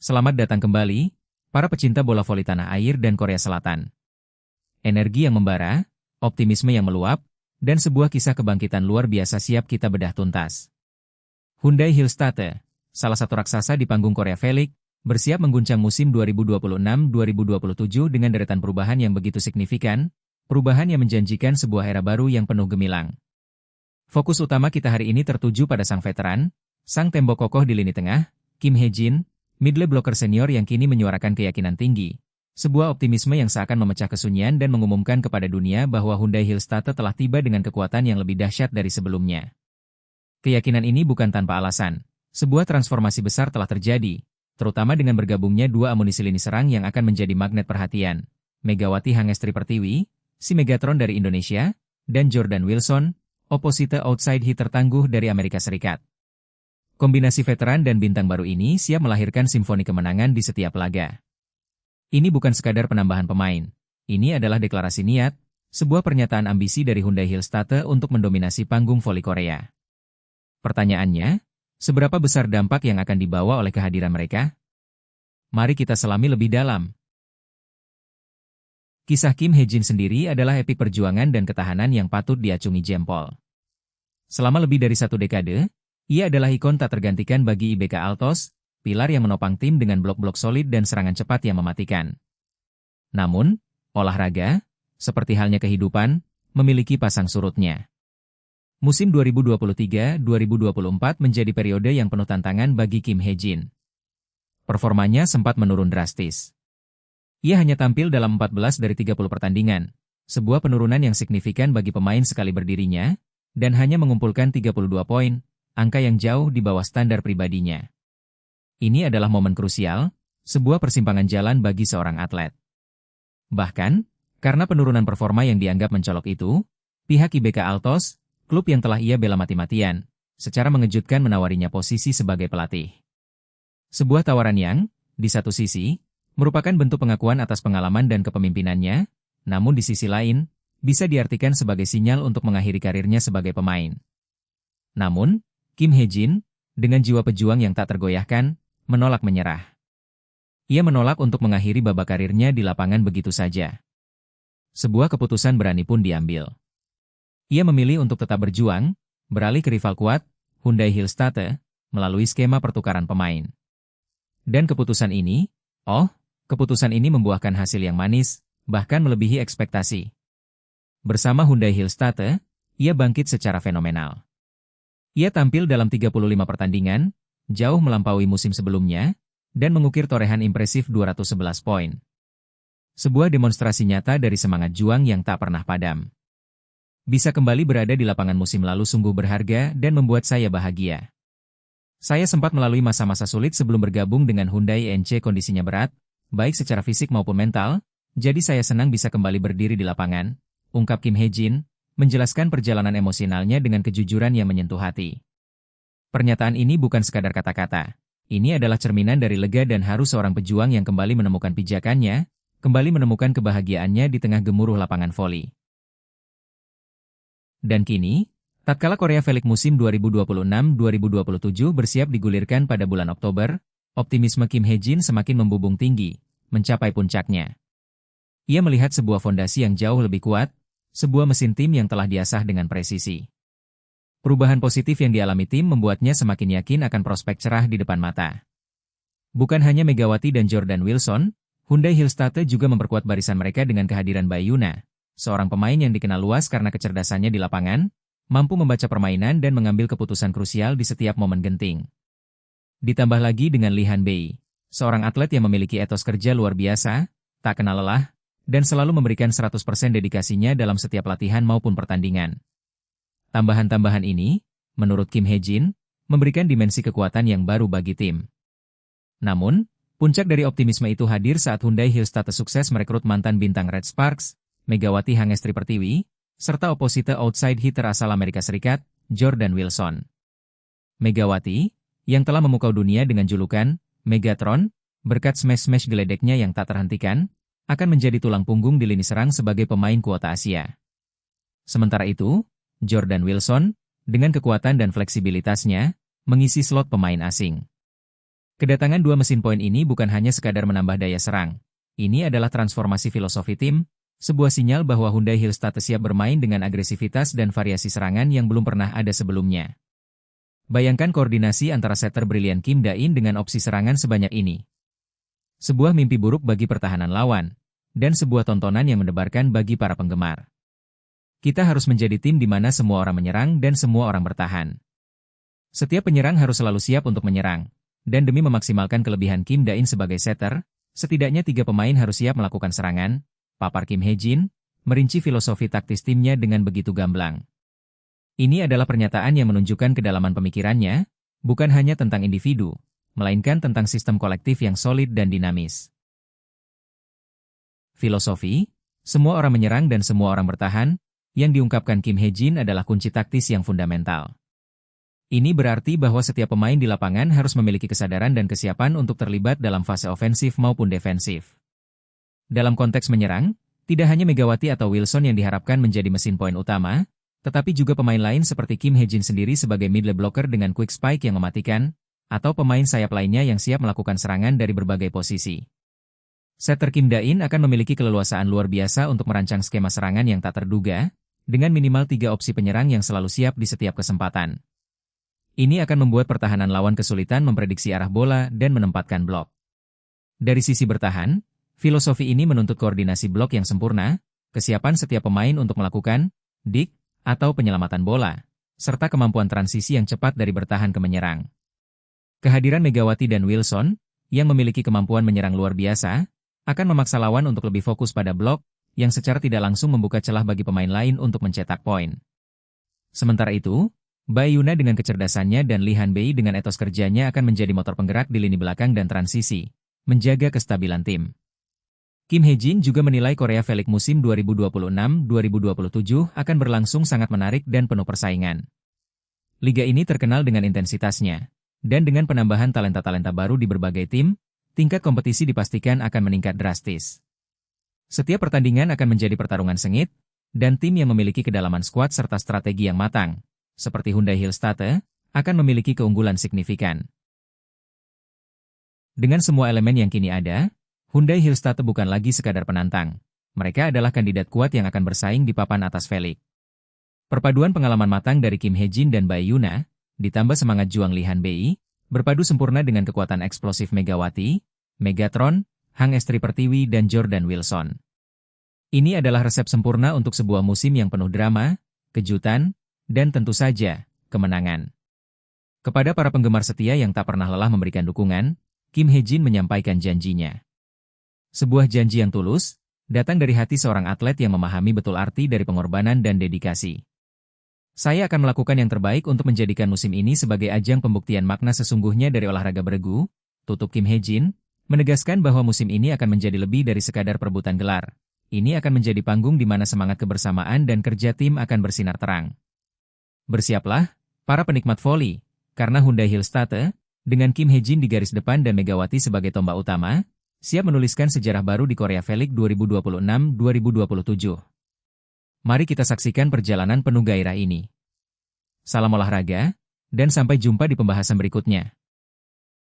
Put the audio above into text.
Selamat datang kembali, para pecinta bola voli tanah air dan Korea Selatan. Energi yang membara, optimisme yang meluap, dan sebuah kisah kebangkitan luar biasa siap kita bedah tuntas. Hyundai Hillstatte, salah satu raksasa di panggung Korea V-League, bersiap mengguncang musim 2026-2027 dengan deretan perubahan yang begitu signifikan, perubahan yang menjanjikan sebuah era baru yang penuh gemilang. Fokus utama kita hari ini tertuju pada sang veteran, sang tembok kokoh di lini tengah, Kim Hae-jin, middle blocker senior yang kini menyuarakan keyakinan tinggi. Sebuah optimisme yang seakan memecah kesunyian dan mengumumkan kepada dunia bahwa Hyundai Hillstatte telah tiba dengan kekuatan yang lebih dahsyat dari sebelumnya. Keyakinan ini bukan tanpa alasan. Sebuah transformasi besar telah terjadi, terutama dengan bergabungnya dua amunisi lini serang yang akan menjadi magnet perhatian. Megawati Hangestri Pertiwi, si Megatron dari Indonesia, dan Jordan Wilson, opposite outside hitter tangguh dari Amerika Serikat. Kombinasi veteran dan bintang baru ini siap melahirkan simfoni kemenangan di setiap laga. Ini bukan sekadar penambahan pemain. Ini adalah deklarasi niat, sebuah pernyataan ambisi dari Hyundai Hillstatte untuk mendominasi panggung voli Korea. Pertanyaannya, seberapa besar dampak yang akan dibawa oleh kehadiran mereka? Mari kita selami lebih dalam. Kisah Kim Hae-jin sendiri adalah epik perjuangan dan ketahanan yang patut diacungi jempol. Selama lebih dari satu dekade, ia adalah ikon tak tergantikan bagi IBK Altos, pilar yang menopang tim dengan blok-blok solid dan serangan cepat yang mematikan. Namun, olahraga, seperti halnya kehidupan, memiliki pasang surutnya. Musim 2023-2024 menjadi periode yang penuh tantangan bagi Kim Hae-jin. Performanya sempat menurun drastis. Ia hanya tampil dalam 14 dari 30 pertandingan, sebuah penurunan yang signifikan bagi pemain sekali berdirinya, dan hanya mengumpulkan 32 poin, angka yang jauh di bawah standar pribadinya. Ini adalah momen krusial, sebuah persimpangan jalan bagi seorang atlet. Bahkan, karena penurunan performa yang dianggap mencolok itu, pihak IBK Altos, klub yang telah ia bela mati-matian, secara mengejutkan menawarinya posisi sebagai pelatih. Sebuah tawaran yang, di satu sisi, merupakan bentuk pengakuan atas pengalaman dan kepemimpinannya, namun di sisi lain, bisa diartikan sebagai sinyal untuk mengakhiri karirnya sebagai pemain. Namun, Kim Hae-jin, dengan jiwa pejuang yang tak tergoyahkan, menolak menyerah. Ia menolak untuk mengakhiri babak karirnya di lapangan begitu saja. Sebuah keputusan berani pun diambil. Ia memilih untuk tetap berjuang, beralih ke rival kuat, Hyundai Hillstatte, melalui skema pertukaran pemain. Dan keputusan ini membuahkan hasil yang manis, bahkan melebihi ekspektasi. Bersama Hyundai Hillstatte, ia bangkit secara fenomenal. Ia tampil dalam 35 pertandingan, jauh melampaui musim sebelumnya, dan mengukir torehan impresif 211 poin. Sebuah demonstrasi nyata dari semangat juang yang tak pernah padam. Bisa kembali berada di lapangan musim lalu sungguh berharga dan membuat saya bahagia. Saya sempat melalui masa-masa sulit sebelum bergabung dengan Hyundai NC, kondisinya berat, baik secara fisik maupun mental, jadi saya senang bisa kembali berdiri di lapangan, ungkap Kim Hae-jin, menjelaskan perjalanan emosionalnya dengan kejujuran yang menyentuh hati. Pernyataan ini bukan sekadar kata-kata. Ini adalah cerminan dari lega dan haru seorang pejuang yang kembali menemukan pijakannya, kembali menemukan kebahagiaannya di tengah gemuruh lapangan voli. Dan kini, tatkala Korea V-League musim 2026-2027 bersiap digulirkan pada bulan Oktober, optimisme Kim Hae-jin semakin membubung tinggi, mencapai puncaknya. Ia melihat sebuah fondasi yang jauh lebih kuat, sebuah mesin tim yang telah diasah dengan presisi. Perubahan positif yang dialami tim membuatnya semakin yakin akan prospek cerah di depan mata. Bukan hanya Megawati dan Jordan Wilson, Hyundai Hillstatte juga memperkuat barisan mereka dengan kehadiran Bayyuna, seorang pemain yang dikenal luas karena kecerdasannya di lapangan, mampu membaca permainan dan mengambil keputusan krusial di setiap momen genting. Ditambah lagi dengan Lee Han-bae, seorang atlet yang memiliki etos kerja luar biasa, tak kenal lelah, dan selalu memberikan 100% dedikasinya dalam setiap latihan maupun pertandingan. Tambahan-tambahan ini, menurut Kim Hae-jin, memberikan dimensi kekuatan yang baru bagi tim. Namun, puncak dari optimisme itu hadir saat Hyundai Hillstatte sukses merekrut mantan bintang Red Sparks, Megawati Hangestri Pertiwi, serta opposite outside hitter asal Amerika Serikat, Jordan Wilson. Megawati, yang telah memukau dunia dengan julukan Megatron, berkat smash-smash geledeknya yang tak terhentikan, akan menjadi tulang punggung di lini serang sebagai pemain kuota Asia. Sementara itu, Jordan Wilson, dengan kekuatan dan fleksibilitasnya, mengisi slot pemain asing. Kedatangan dua mesin poin ini bukan hanya sekadar menambah daya serang. Ini adalah transformasi filosofi tim, sebuah sinyal bahwa Hyundai Hillstate siap bermain dengan agresivitas dan variasi serangan yang belum pernah ada sebelumnya. Bayangkan koordinasi antara setter brilian Kim Da-in dengan opsi serangan sebanyak ini. Sebuah mimpi buruk bagi pertahanan lawan, dan sebuah tontonan yang mendebarkan bagi para penggemar. Kita harus menjadi tim di mana semua orang menyerang dan semua orang bertahan. Setiap penyerang harus selalu siap untuk menyerang. Dan demi memaksimalkan kelebihan Kim Da-in sebagai setter, setidaknya 3 pemain harus siap melakukan serangan, papar Kim Hae-jin, merinci filosofi taktis timnya dengan begitu gamblang. Ini adalah pernyataan yang menunjukkan kedalaman pemikirannya, bukan hanya tentang individu, melainkan tentang sistem kolektif yang solid dan dinamis. Filosofi, semua orang menyerang dan semua orang bertahan, yang diungkapkan Kim Hae-jin adalah kunci taktis yang fundamental. Ini berarti bahwa setiap pemain di lapangan harus memiliki kesadaran dan kesiapan untuk terlibat dalam fase ofensif maupun defensif. Dalam konteks menyerang, tidak hanya Megawati atau Wilson yang diharapkan menjadi mesin poin utama, tetapi juga pemain lain seperti Kim Hae-jin sendiri sebagai middle blocker dengan quick spike yang mematikan, atau pemain sayap lainnya yang siap melakukan serangan dari berbagai posisi. Setter Kim Da-in akan memiliki keleluasaan luar biasa untuk merancang skema serangan yang tak terduga, dengan minimal 3 opsi penyerang yang selalu siap di setiap kesempatan. Ini akan membuat pertahanan lawan kesulitan memprediksi arah bola dan menempatkan blok. Dari sisi bertahan, filosofi ini menuntut koordinasi blok yang sempurna, kesiapan setiap pemain untuk melakukan dig atau penyelamatan bola, serta kemampuan transisi yang cepat dari bertahan ke menyerang. Kehadiran Megawati dan Wilson, yang memiliki kemampuan menyerang luar biasa, akan memaksa lawan untuk lebih fokus pada blok, yang secara tidak langsung membuka celah bagi pemain lain untuk mencetak poin. Sementara itu, Bae Yuna dengan kecerdasannya dan Lee Han-bei dengan etos kerjanya akan menjadi motor penggerak di lini belakang dan transisi, menjaga kestabilan tim. Kim Hae-jin juga menilai Korea Felix musim 2026-2027 akan berlangsung sangat menarik dan penuh persaingan. Liga ini terkenal dengan intensitasnya, dan dengan penambahan talenta-talenta baru di berbagai tim, tingkat kompetisi dipastikan akan meningkat drastis. Setiap pertandingan akan menjadi pertarungan sengit, dan tim yang memiliki kedalaman skuad serta strategi yang matang, seperti Hyundai Hillstate, akan memiliki keunggulan signifikan. Dengan semua elemen yang kini ada, Hyundai Hillstate bukan lagi sekadar penantang. Mereka adalah kandidat kuat yang akan bersaing di papan atas Felix. Perpaduan pengalaman matang dari Kim Hae-jin dan Bae Yuna, ditambah semangat juang Lee Han-bei, berpadu sempurna dengan kekuatan eksplosif Megawati, Megatron, Hang Estri Pertiwi dan Jordan Wilson. Ini adalah resep sempurna untuk sebuah musim yang penuh drama, kejutan, dan tentu saja, kemenangan. Kepada para penggemar setia yang tak pernah lelah memberikan dukungan, Kim Hae-jin menyampaikan janjinya. Sebuah janji yang tulus, datang dari hati seorang atlet yang memahami betul arti dari pengorbanan dan dedikasi. Saya akan melakukan yang terbaik untuk menjadikan musim ini sebagai ajang pembuktian makna sesungguhnya dari olahraga beregu, tutup Kim Hae-jin, menegaskan bahwa musim ini akan menjadi lebih dari sekadar perebutan gelar. Ini akan menjadi panggung di mana semangat kebersamaan dan kerja tim akan bersinar terang. Bersiaplah, para penikmat voli, karena Hyundai Hillstate, dengan Kim Hae-jin di garis depan dan Megawati sebagai tombak utama, siap menuliskan sejarah baru di Korea Felix 2026-2027. Mari kita saksikan perjalanan penuh gairah ini. Salam olahraga, dan sampai jumpa di pembahasan berikutnya.